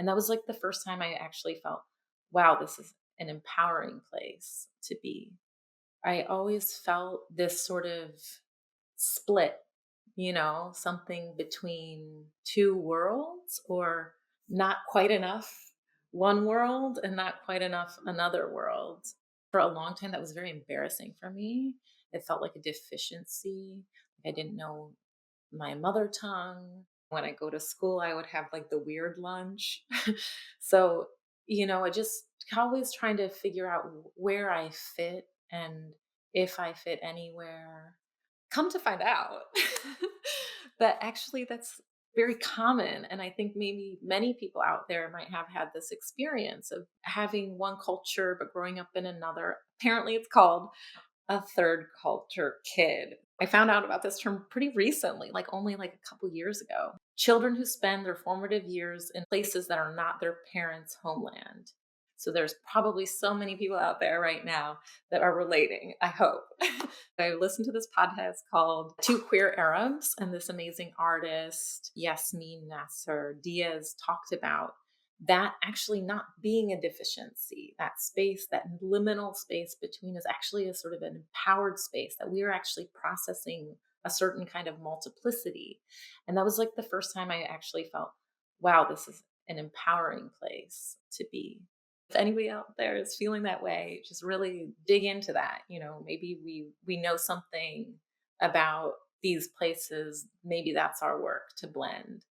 And that was like the first time I actually felt, wow, this is an empowering place to be. I always felt this sort of split, something between two worlds, or not quite enough one world and not quite enough another world. For a long time, that was very embarrassing for me. It felt like a deficiency. Like I didn't know my mother tongue. When I go to school, I would have like the weird lunch. So, I just always trying to figure out where I fit and if I fit anywhere. Come to find out that actually that's very common. And I think maybe many people out there might have had this experience of having one culture but growing up in another. Apparently, it's called a third culture kid. I found out about this term pretty recently, like only like a couple years ago. Children who spend their formative years in places that are not their parents' homeland. So there's probably so many people out there right now that are relating, I hope. I listened to this podcast called Two Queer Arabs, and this amazing artist, Yasmin Nasser Diaz, talked about that actually not being a deficiency, that space, that liminal space between is actually a sort of an empowered space, that we are actually processing a certain kind of multiplicity. And that was like the first time I actually felt, wow, this is an empowering place to be. If anybody out there is feeling that way, just really dig into that. Maybe we know something about these places. Maybe that's our work to blend.